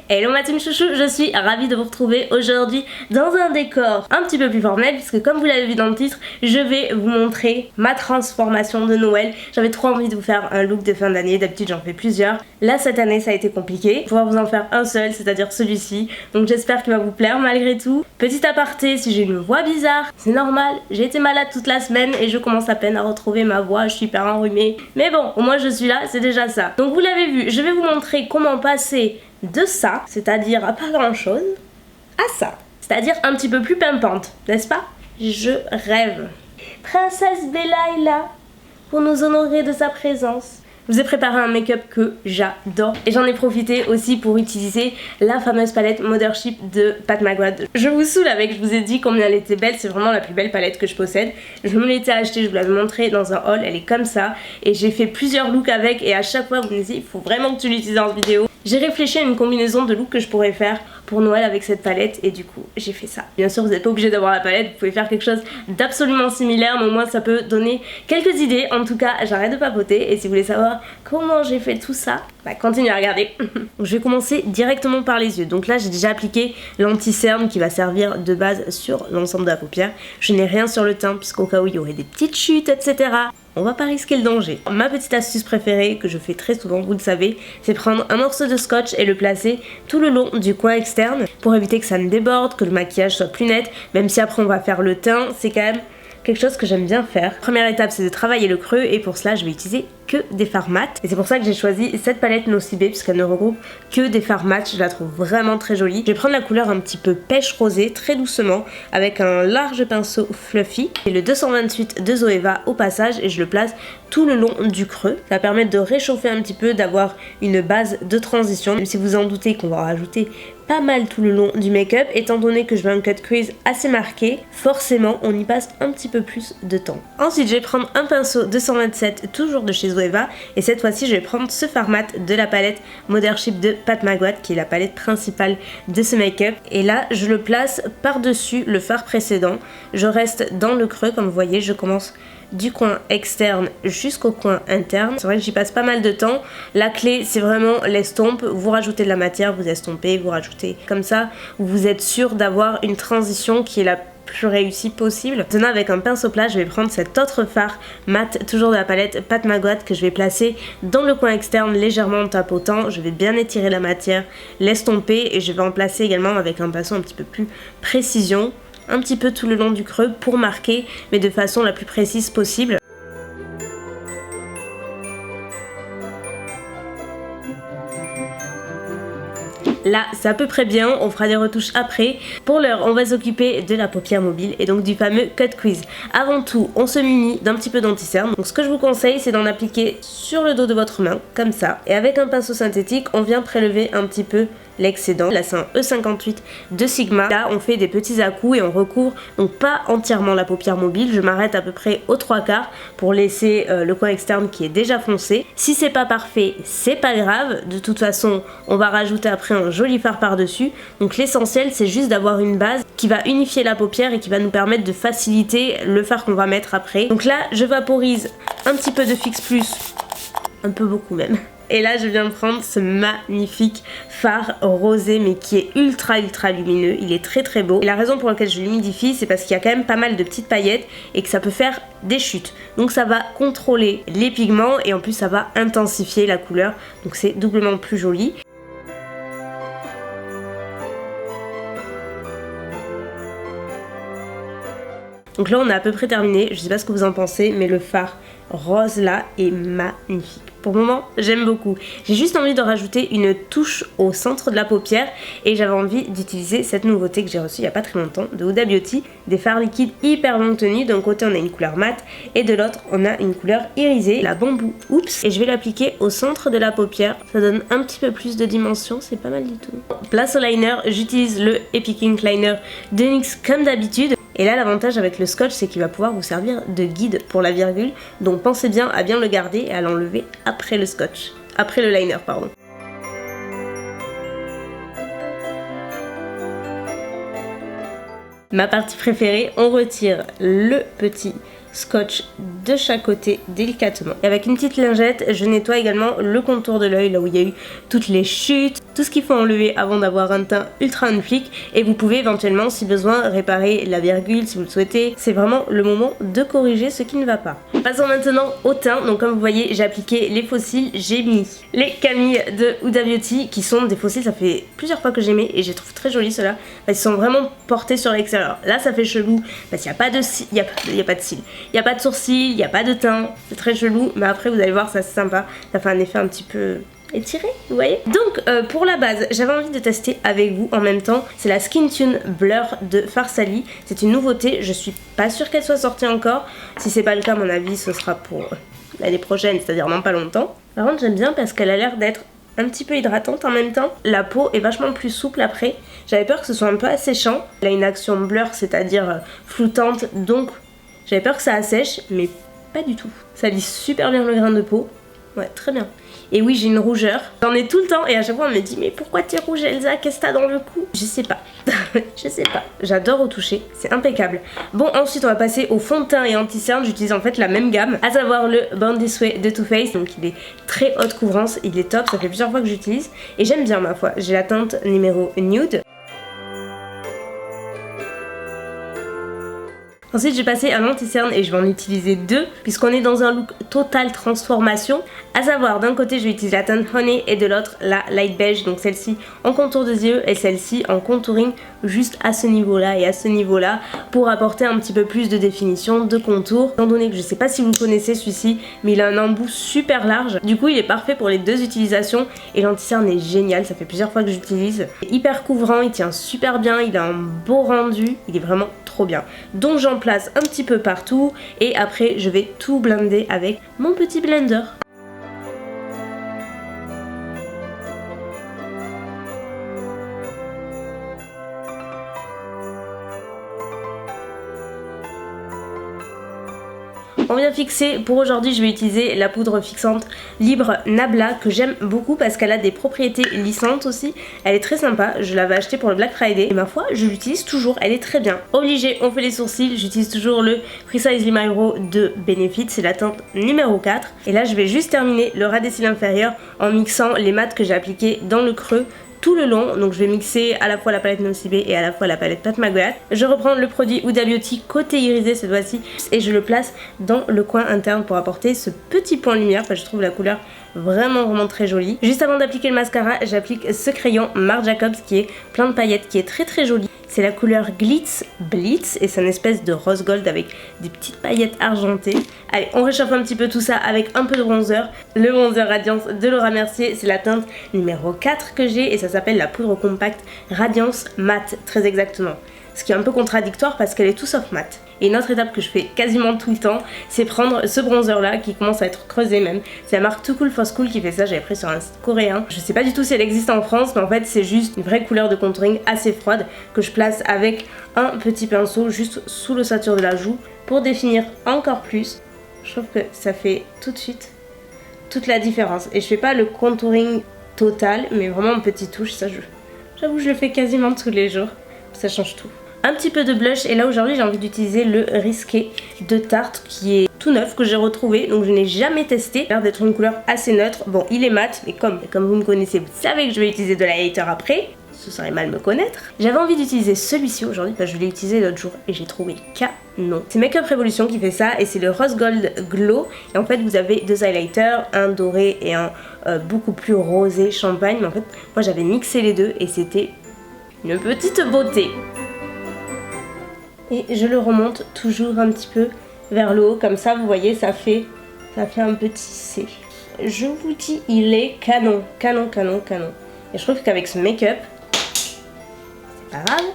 Hello ma team chouchou, je suis ravie de vous retrouver aujourd'hui dans un décor un petit peu plus formel puisque comme vous l'avez vu dans le titre, je vais vous montrer ma transformation de Noël. J'avais trop envie de vous faire un look de fin d'année, d'habitude j'en fais plusieurs. Là cette année ça a été compliqué, pouvoir vous en faire un seul, c'est-à-dire celui-ci. Donc j'espère qu'il va vous plaire malgré tout. Petit aparté, si j'ai une voix bizarre, c'est normal, j'ai été malade toute la semaine et je commence à peine à retrouver ma voix, je suis hyper enrhumée. Mais bon, au moins je suis là, c'est déjà ça. Donc vous l'avez vu, je vais vous montrer comment passer de ça, c'est-à-dire à pas grand chose, à ça, c'est-à-dire un petit peu plus pimpante, n'est-ce pas? Je rêve. Princesse Bella est là pour nous honorer de sa présence. Je vous ai préparé un make-up que j'adore et j'en ai profité aussi pour utiliser la fameuse palette Mothership de Pat McGrath. Je vous saoule avec, je vous ai dit combien elle était belle, c'est vraiment la plus belle palette que je possède. Je me l'étais achetée, je vous l'avais montré dans un haul, elle est comme ça et j'ai fait plusieurs looks avec et à chaque fois vous me dites il faut vraiment que tu l'utilises en vidéo. J'ai réfléchi à une combinaison de looks que je pourrais faire pour Noël avec cette palette et du coup j'ai fait ça. Bien sûr vous n'êtes pas obligé d'avoir la palette, vous pouvez faire quelque chose d'absolument similaire mais au moins ça peut donner quelques idées. En tout cas j'arrête de papoter et si vous voulez savoir comment j'ai fait tout ça, bah continuez à regarder. Je vais commencer directement par les yeux. Donc là j'ai déjà appliqué l'anti-cerne qui va servir de base sur l'ensemble de la paupière. Je n'ai rien sur le teint puisqu'au cas où il y aurait des petites chutes etc. On va pas risquer le danger. Ma petite astuce préférée que je fais très souvent, vous le savez, c'est prendre un morceau de scotch et le placer tout le long du coin externe pour éviter que ça ne déborde, que le maquillage soit plus net, même si après on va faire le teint, c'est quand même quelque chose que j'aime bien faire. Première étape c'est de travailler le creux et pour cela je vais utiliser que des fards mat et c'est pour ça que j'ai choisi cette palette Nocibé puisqu'elle ne regroupe que des fards mat, je la trouve vraiment très jolie. Je vais prendre la couleur un petit peu pêche rosée très doucement avec un large pinceau fluffy et le 228 de Zoeva au passage et je le place tout le long du creux. Ça va permettre de réchauffer un petit peu, d'avoir une base de transition, même si vous en doutez qu'on va rajouter pas mal tout le long du make-up, étant donné que je veux un cut crease assez marqué, forcément on y passe un petit peu plus de temps. Ensuite je vais prendre un pinceau 227 toujours de chez Zoeva et cette fois-ci je vais prendre ce fard mat de la palette Mothership de Pat McGrath qui est la palette principale de ce make-up et là je le place par-dessus le fard précédent. Je reste dans le creux comme vous voyez, je commence du coin externe jusqu'au coin interne. C'est vrai que j'y passe pas mal de temps. La clé c'est vraiment l'estompe, vous rajoutez de la matière, vous estompez, vous rajoutez comme ça, vous êtes sûr d'avoir une transition qui est la plus réussie possible. Maintenant avec un pinceau plat je vais prendre cet autre fard mat toujours de la palette Pat McGrath que je vais placer dans le coin externe légèrement en tapotant. Je vais bien étirer la matière, l'estomper et je vais en placer également avec un pinceau un petit peu plus précision, un petit peu tout le long du creux pour marquer mais de façon la plus précise possible. Là c'est à peu près bien, on fera des retouches après. Pour l'heure on va s'occuper de la paupière mobile et donc du fameux cut crease. Avant tout on se munit d'un petit peu d'anti-cerne. Donc ce que je vous conseille c'est d'en appliquer sur le dos de votre main comme ça. Et avec un pinceau synthétique on vient prélever un petit peu l'excédent. Là c'est un E58 de Sigma. Là on fait des petits à-coups et on recouvre donc pas entièrement la paupière mobile. Je m'arrête à peu près aux 3/4 pour laisser le coin externe qui est déjà foncé. Si c'est pas parfait c'est pas grave. De toute façon on va rajouter après un joli fard par dessus. Donc l'essentiel c'est juste d'avoir une base qui va unifier la paupière et qui va nous permettre de faciliter le fard qu'on va mettre après. Donc là je vaporise un petit peu de Fix Plus, un peu beaucoup même. Et là je viens de prendre ce magnifique fard rosé mais qui est ultra lumineux, il est très beau. Et la raison pour laquelle je l'humidifie c'est parce qu'il y a quand même pas mal de petites paillettes et que ça peut faire des chutes. Donc ça va contrôler les pigments et en plus ça va intensifier la couleur. Donc c'est doublement plus joli. Donc là on a à peu près terminé, je sais pas ce que vous en pensez mais le fard rose là est magnifique. Pour le moment j'aime beaucoup. J'ai juste envie de rajouter une touche au centre de la paupière et j'avais envie d'utiliser cette nouveauté que j'ai reçue il n'y a pas très longtemps de Huda Beauty, des fards liquides hyper longue tenue. D'un côté on a une couleur mate et de l'autre on a une couleur irisée, la bambou Oops, et je vais l'appliquer au centre de la paupière. Ça donne un petit peu plus de dimension, c'est pas mal du tout. Place au liner, j'utilise le Epic Ink Liner de NYX comme d'habitude. Et là l'avantage avec le scotch c'est qu'il va pouvoir vous servir de guide pour la virgule, donc pensez bien à bien le garder et à l'enlever après le scotch, après le liner pardon. Ma partie préférée, on retire le petit scotch de chaque côté délicatement. Et avec une petite lingette, je nettoie également le contour de l'œil, là où il y a eu toutes les chutes, tout ce qu'il faut enlever avant d'avoir un teint ultra on fleek. Et vous pouvez éventuellement, si besoin, réparer la virgule si vous le souhaitez. C'est vraiment le moment de corriger ce qui ne va pas. Passons maintenant au teint. Donc comme vous voyez, j'ai appliqué les fossiles, j'ai mis les Camille de Huda Beauty qui sont des fossiles, ça fait plusieurs fois que j'ai mis et je les trouve très jolis ceux-là. Ils sont vraiment portés sur l'extérieur. Là ça fait chelou parce qu'il n'y a pas de cils, il n'y a pas de cils. Il n'y a pas de sourcils, il n'y a pas de teint, c'est très chelou, mais après vous allez voir, c'est assez sympa, ça fait un effet un petit peu étiré, vous voyez. Donc pour la base, j'avais envie de tester avec vous en même temps, c'est la Skin Tune Blur de Farsali, c'est une nouveauté, je suis pas sûre qu'elle soit sortie encore, si c'est pas le cas à mon avis ce sera pour l'année prochaine, c'est-à-dire dans pas longtemps. Par contre j'aime bien parce qu'elle a l'air d'être un petit peu hydratante en même temps. La peau est vachement plus souple après, j'avais peur que ce soit un peu asséchant, elle a une action blur, c'est-à-dire floutante, donc j'avais peur que ça assèche, mais pas du tout. Ça lisse super bien le grain de peau. Ouais, très bien. Et oui, j'ai une rougeur. J'en ai tout le temps et à chaque fois on me dit mais pourquoi t'es rouge Elsa, qu'est-ce que t'as dans le cou? Je sais pas. Je sais pas. J'adore au toucher, c'est impeccable. Bon, ensuite on va passer au fond de teint et anti-cerne. J'utilise en fait la même gamme, à savoir le Born This Way de Too Faced. Donc il est très haute couvrance, il est top, ça fait plusieurs fois que j'utilise. Et j'aime bien ma foi. J'ai la teinte numéro Nude. Ensuite j'ai passé un anti-cerne et je vais en utiliser deux puisqu'on est dans un look total transformation. À savoir d'un côté je vais utiliser la teinte Honey et de l'autre la Light Beige, donc celle-ci en contour des yeux et celle-ci en contouring juste à ce niveau là et à ce niveau là pour apporter un petit peu plus de définition, de contour. Étant donné que je sais pas si vous connaissez celui-ci mais il a un embout super large, du coup il est parfait pour les deux utilisations et l'anti-cerne est génial, ça fait plusieurs fois que j'utilise. Hyper couvrant, il tient super bien, il a un beau rendu, il est vraiment trop bien. Donc j'en place un petit peu partout et après je vais tout blender avec mon petit blender. On vient fixer, pour aujourd'hui je vais utiliser la poudre fixante Libre Nabla que j'aime beaucoup parce qu'elle a des propriétés lissantes aussi. Elle est très sympa, je l'avais achetée pour le Black Friday et ma foi je l'utilise toujours, elle est très bien. Obligé, on fait les sourcils, j'utilise toujours le Precisely My Brow de Benefit, c'est la teinte numéro 4. Et là je vais juste terminer le ras des cils inférieurs en mixant les mats que j'ai appliqués dans le creux tout le long. Donc je vais mixer à la fois la palette Nocibé et à la fois la palette Pat McGrath. Je reprends le produit Huda Beauty côté irisé cette fois-ci et je le place dans le coin interne pour apporter ce petit point lumière parce que je trouve la couleur vraiment très jolie. Juste avant d'appliquer le mascara, j'applique ce crayon Marc Jacobs qui est plein de paillettes, qui est très joli. C'est la couleur Glitz Blitz et c'est une espèce de rose gold avec des petites paillettes argentées. Allez, on réchauffe un petit peu tout ça avec un peu de bronzer. Le bronzer Radiance de Laura Mercier, c'est la teinte numéro 4 que j'ai et ça s'appelle la poudre compacte Radiance Matte, très exactement. Ce qui est un peu contradictoire parce qu'elle est tout sauf matte. Et une autre étape que je fais quasiment tout le temps, c'est prendre ce bronzer là qui commence à être creusé même. C'est la marque Too Cool for School qui fait ça, j'avais pris sur un site coréen. Je sais pas du tout si elle existe en France, mais en fait c'est juste une vraie couleur de contouring assez froide que je place avec un petit pinceau juste sous l'ossature de la joue pour définir encore plus. Je trouve que ça fait tout de suite toute la différence. Et je fais pas le contouring total, mais vraiment en petites touches, ça j'avoue je le fais quasiment tous les jours, ça change tout. Un petit peu de blush et là aujourd'hui j'ai envie d'utiliser le Risqué de Tarte qui est tout neuf que j'ai retrouvé, donc je n'ai jamais testé. Il a l'air d'être une couleur assez neutre. Bon, il est mat, mais comme vous me connaissez, vous savez que je vais utiliser de l'highlighter après. Ce serait mal me connaître. J'avais envie d'utiliser celui-ci aujourd'hui parce que je l'ai utilisé l'autre jour et j'ai trouvé canon. C'est Make Up Revolution qui fait ça et c'est le Rose Gold Glow. Et en fait vous avez deux highlighters, un doré et un beaucoup plus rosé champagne. Mais en fait moi j'avais mixé les deux et c'était une petite beauté. Et je le remonte toujours un petit peu vers le haut, comme ça vous voyez ça fait un petit C. Je vous dis il est canon. Et je trouve qu'avec ce make-up, c'est pas grave,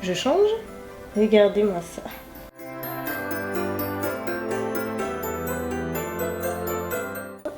je change, regardez-moi ça.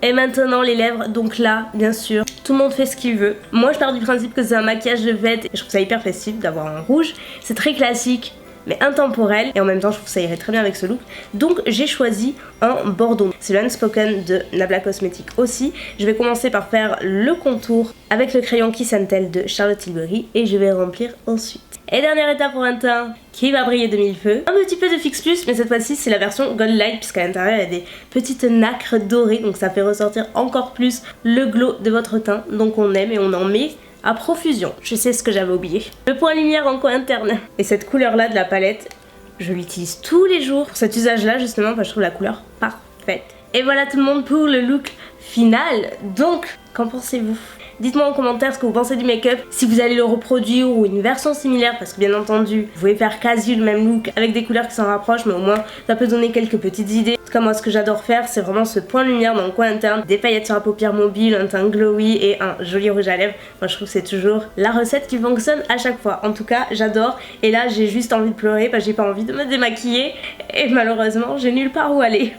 Et maintenant les lèvres, donc là bien sûr tout le monde fait ce qu'il veut. Moi je pars du principe que c'est un maquillage de fête et je trouve ça hyper festif d'avoir un rouge. C'est très classique mais intemporel, et en même temps je trouve que ça irait très bien avec ce look. Donc j'ai choisi un bordeaux. C'est le Unspoken de Nabla Cosmetics aussi. Je vais commencer par faire le contour avec le crayon Kiss and Tell de Charlotte Tilbury et je vais remplir ensuite. Et dernière étape pour un teint qui va briller de mille feux. Un petit peu de Fix Plus, mais cette fois-ci c'est la version Gold Light puisqu'à l'intérieur il y a des petites nacres dorées, donc ça fait ressortir encore plus le glow de votre teint. Donc on aime et on en met à profusion. Je sais ce que j'avais oublié. Le point lumière en coin interne. Et cette couleur là de la palette, je l'utilise tous les jours pour cet usage là justement parce que je trouve la couleur parfaite. Et voilà tout le monde pour le look final. Donc, qu'en pensez-vous ? Dites-moi en commentaire ce que vous pensez du make-up, si vous allez le reproduire ou une version similaire, parce que bien entendu, vous pouvez faire quasi le même look avec des couleurs qui s'en rapprochent, mais au moins ça peut donner quelques petites idées. En tout cas, moi ce que j'adore faire, c'est vraiment ce point lumière dans le coin interne, des paillettes sur la paupière mobile, un teint glowy et un joli rouge à lèvres. Moi je trouve que c'est toujours la recette qui fonctionne à chaque fois. En tout cas, j'adore. Et là, j'ai juste envie de pleurer parce que j'ai pas envie de me démaquiller et malheureusement, j'ai nulle part où aller.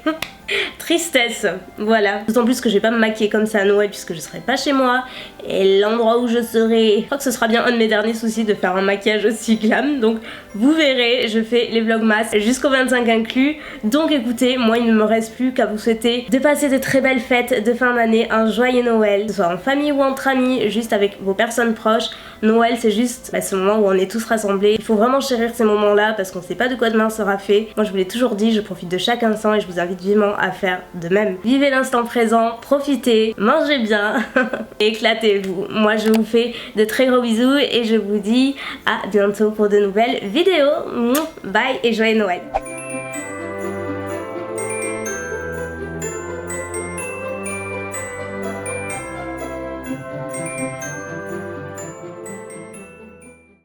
Tristesse, voilà. D'autant plus que je vais pas me maquiller comme ça à Noël puisque je serai pas chez moi. Et l'endroit où je serai, je crois que ce sera bien un de mes derniers soucis de faire un maquillage aussi glam. Donc vous verrez, je fais les vlogmas jusqu'au 25 inclus. Donc écoutez, moi il ne me reste plus qu'à vous souhaiter de passer de très belles fêtes de fin d'année, un joyeux Noël, que ce soit en famille ou entre amis, juste avec vos personnes proches. Noël c'est juste ce moment où on est tous rassemblés. Il faut vraiment chérir ces moments là parce qu'on sait pas de quoi demain sera fait. Moi je vous l'ai toujours dit, je profite de chaque instant et je vous invite vivement à faire de même. Vivez l'instant présent, profitez, mangez bien et éclatez-vous. Moi je vous fais de très gros bisous et je vous dis à bientôt pour de nouvelles vidéos. Bye et joyeux Noël.